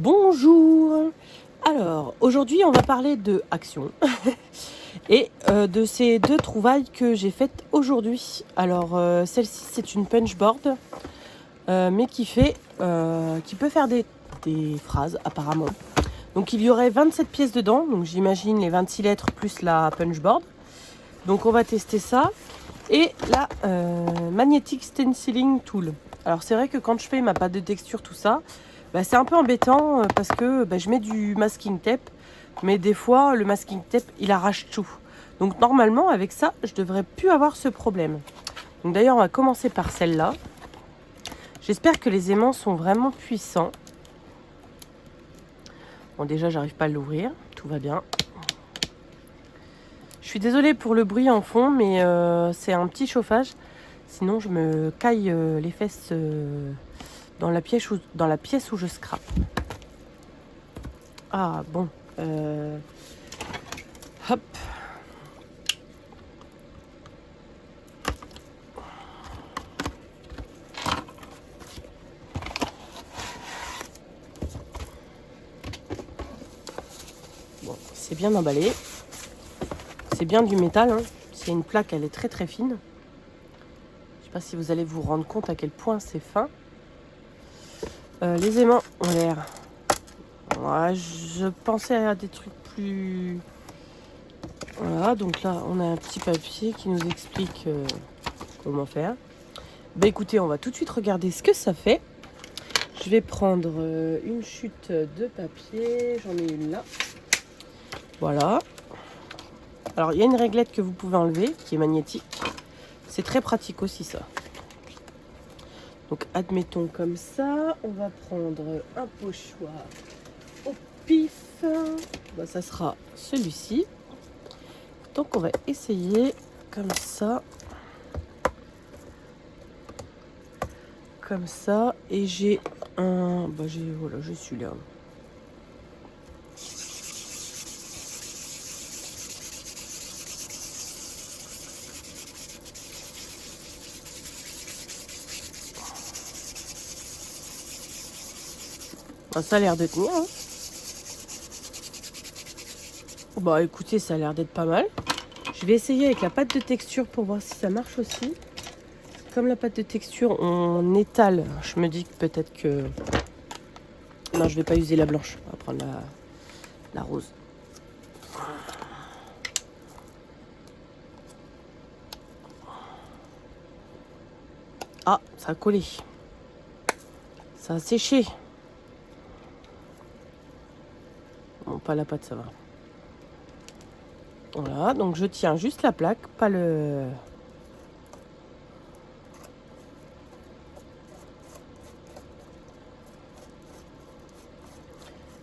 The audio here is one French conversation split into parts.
Bonjour. Alors, aujourd'hui, on va parler de Action et de ces deux trouvailles que j'ai faites aujourd'hui. Alors, celle-ci, c'est une punchboard, mais qui peut faire des phrases, apparemment. Donc, il y aurait 27 pièces dedans, donc j'imagine les 26 lettres plus la punchboard. Donc, on va tester ça. Et la Magnetic Stenciling Tool. Alors, c'est vrai que quand je fais ma pâte de texture, tout ça, c'est un peu embêtant parce que je mets du masking tape, mais des fois le masking tape il arrache tout. Donc normalement avec ça je devrais plus avoir ce problème. Donc d'ailleurs on va commencer par celle-là. J'espère que les aimants sont vraiment puissants. Bon déjà j'arrive pas à l'ouvrir, tout va bien. Je suis désolée pour le bruit en fond, mais c'est un petit chauffage. Sinon je me caille les fesses dans la pièce où je scrape. Ah bon. Hop. Bon, c'est bien emballé. C'est bien du métal. Hein. C'est une plaque, elle est très très fine. Je sais pas si vous allez vous rendre compte à quel point c'est fin. Les aimants ont l'air... Ouais, je pensais à des trucs plus... Voilà, donc là, on a un petit papier qui nous explique comment faire. Écoutez, on va tout de suite regarder ce que ça fait. Je vais prendre une chute de papier. J'en ai une là. Voilà. Alors, il y a une réglette que vous pouvez enlever, qui est magnétique. C'est très pratique aussi, ça. Donc, admettons comme ça. On va prendre un pochoir au pif. Ça sera celui-ci. Donc, on va essayer comme ça. Comme ça. Et j'ai un... voilà, j'ai celui-là. Ça a l'air de tenir. Hein. Écoutez, ça a l'air d'être pas mal. Je vais essayer avec la pâte de texture pour voir si ça marche aussi. Comme la pâte de texture, on étale. Je me dis que peut-être que... Non, je vais pas user la blanche. On va prendre la rose. Ah, ça a collé. Ça a séché. Bon, pas la pâte, ça va. Voilà, donc je tiens juste la plaque, pas le...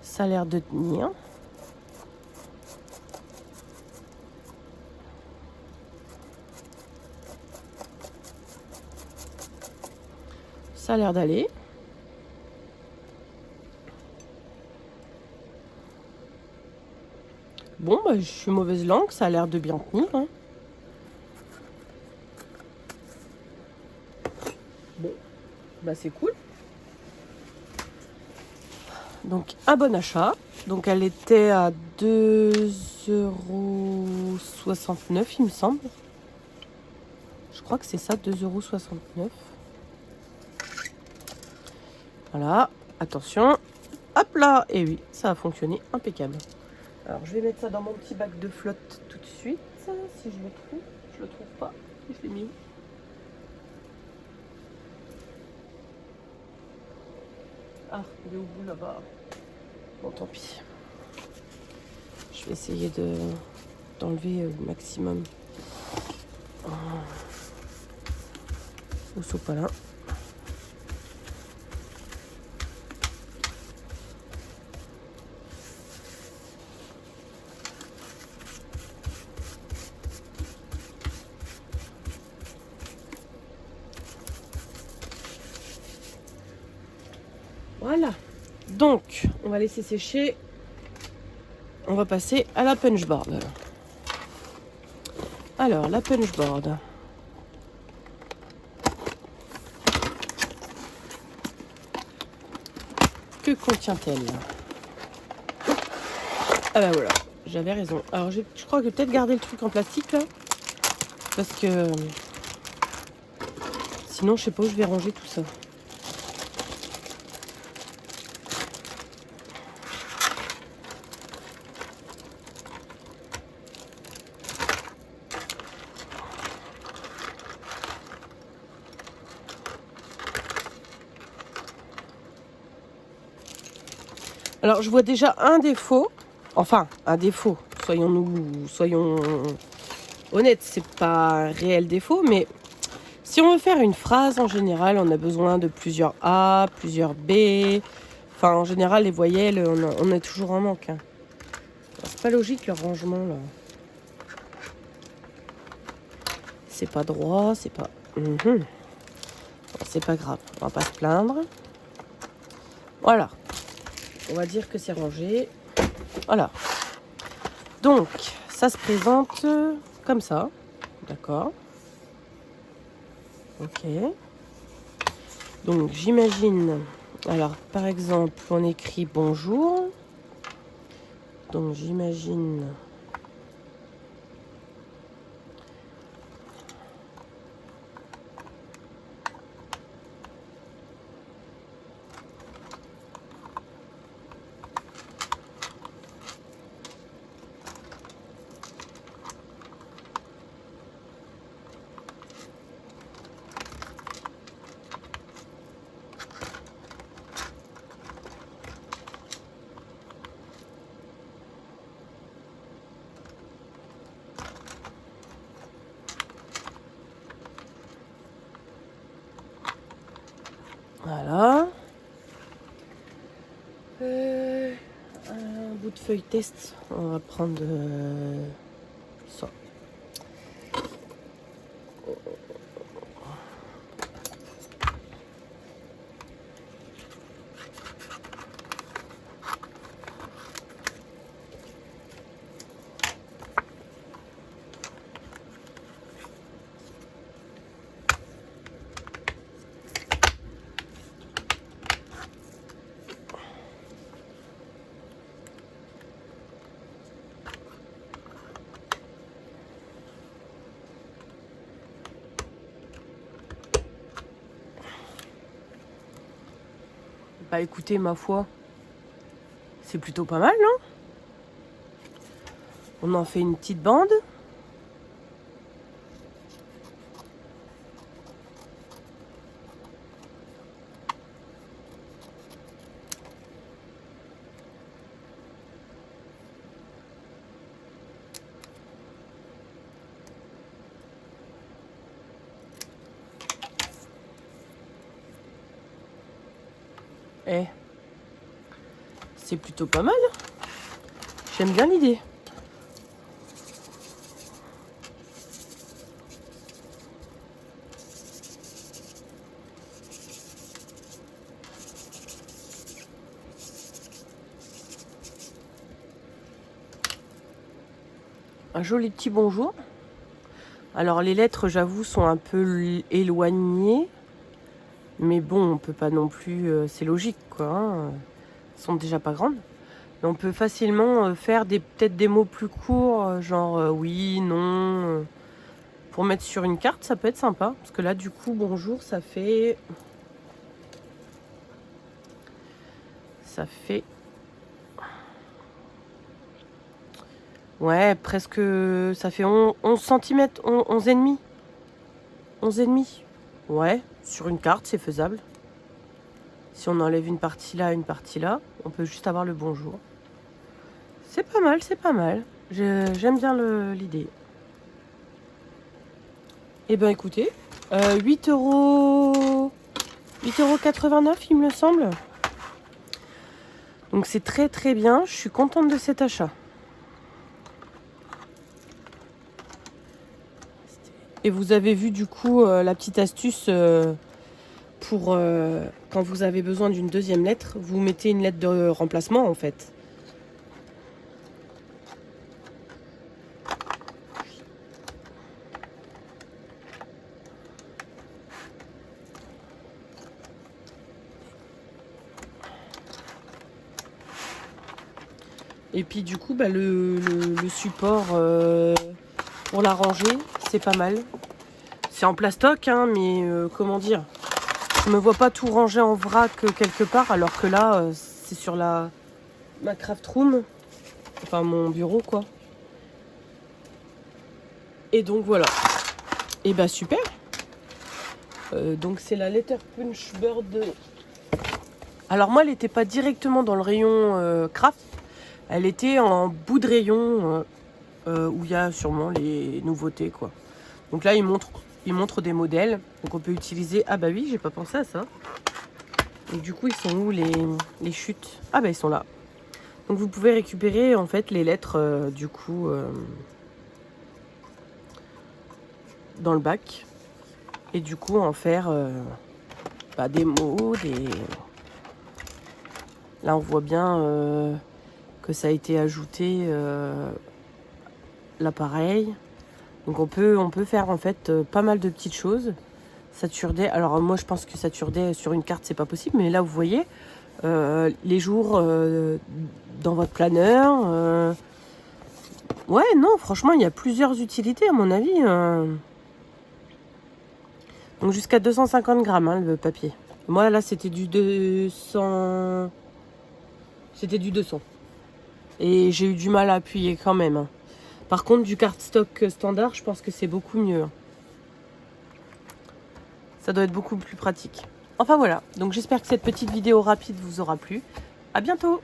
Ça a l'air de tenir. Ça a l'air d'aller. Bon, je suis mauvaise langue, ça a l'air de bien tenir. Hein. Bon, c'est cool. Donc, un bon achat. Donc, elle était à 2,69 €, il me semble. Je crois que c'est ça, 2,69 €. Voilà, attention. Hop là. Et oui, ça a fonctionné impeccable. Alors, je vais mettre ça dans mon petit bac de flotte tout de suite. Si je le trouve. Je le trouve pas. Je l'ai mis où? Ah, il est au bout là-bas. Bon, tant pis. Je vais essayer d'enlever le maximum au sopalin. Voilà. Donc, on va laisser sécher. On va passer à la punchboard. Alors, la punchboard. Que contient-elle? Ah bah voilà, j'avais raison. Alors je crois que je vais peut-être garder le truc en plastique là. Parce que sinon je sais pas où je vais ranger tout ça. Alors je vois déjà un défaut. Enfin, un défaut. Soyons honnêtes, c'est pas un réel défaut, mais si on veut faire une phrase, en général, on a besoin de plusieurs A, plusieurs B. Enfin, en général, les voyelles, on est toujours en manque. Hein. C'est pas logique, le rangement, là. C'est pas droit, c'est pas... Bon, c'est pas grave, on va pas se plaindre. Voilà. On va dire que c'est rangé. Voilà. Donc, ça se présente comme ça. D'accord. Ok. Donc, j'imagine... Alors, par exemple, on écrit bonjour. Donc, j'imagine... Voilà. Un bout de feuille test. On va prendre ça. Bah écoutez, ma foi, c'est plutôt pas mal, non? On en fait une petite bande. Eh, c'est plutôt pas mal. J'aime bien l'idée. Un joli petit bonjour. Alors les lettres, j'avoue, sont un peu éloignées. Mais bon, on peut pas non plus... c'est logique, quoi. Hein. Elles sont déjà pas grandes. Mais on peut facilement faire peut-être des mots plus courts, genre oui, non. Pour mettre sur une carte, ça peut être sympa. Parce que là, du coup, bonjour, ça fait... Ouais, presque... Ça fait 11 cm, 11 et demi. 11 et demi. Ouais, sur une carte, c'est faisable. Si on enlève une partie là, on peut juste avoir le bonjour. C'est pas mal, c'est pas mal. J'aime bien l'idée. Eh ben écoutez, 8 euros... 8,89 €, il me semble. Donc c'est très très bien. Je suis contente de cet achat. Et vous avez vu du coup la petite astuce pour quand vous avez besoin d'une deuxième lettre, vous mettez une lettre de remplacement en fait. Et puis du coup, bah, le support pour la ranger, c'est pas mal. C'est en plastoc, hein, mais comment dire, je me vois pas tout ranger en vrac quelque part, alors que là, c'est sur ma craft room, enfin mon bureau, quoi. Et donc voilà. Et bah super. Donc c'est la Letter Punch Bird. Alors moi, elle n'était pas directement dans le rayon craft. Elle était en bout de rayon où il y a sûrement les nouveautés, quoi. Donc là, il montre des modèles. Donc on peut utiliser... Ah bah oui, j'ai pas pensé à ça. Donc du coup, ils sont où les chutes? Ah bah ils sont là. Donc vous pouvez récupérer en fait les lettres du coup dans le bac. Et du coup en faire des mots, Là on voit bien que ça a été ajouté l'appareil. Donc on peut faire en fait pas mal de petites choses. Saturday, alors moi je pense que Saturday sur une carte c'est pas possible, mais là vous voyez les jours dans votre planeur. Ouais, non, franchement il y a plusieurs utilités à mon avis. Donc jusqu'à 250 grammes hein, le papier. Moi là c'était du 200. C'était du 200. Et j'ai eu du mal à appuyer quand même. Hein. Par contre, du cardstock standard, je pense que c'est beaucoup mieux. Ça doit être beaucoup plus pratique. Enfin voilà, donc j'espère que cette petite vidéo rapide vous aura plu. À bientôt!